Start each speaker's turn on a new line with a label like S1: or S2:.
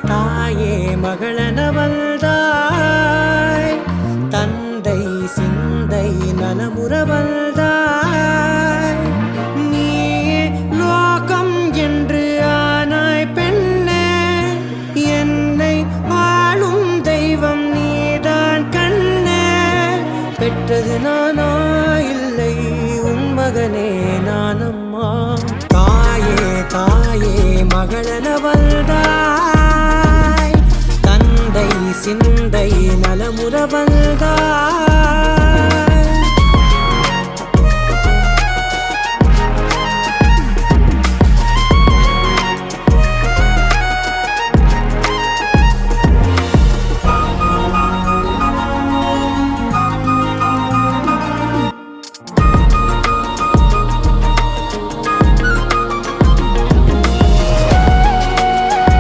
S1: தாயே மகளென வந்தாய் தந்தை சிந்தை நலமுற வந்தாய் நீயே லோகம் என்று ஆனாய் பெண்ணே என்னை ஆளும் தெய்வம் நீதான் கண்ணே பெற்றது நானா இல்லை உன் மகனே நானம்மா தாயே தாயே மகளென வந்தாய் தந்தை சிந்தை நலமுற வந்தாய்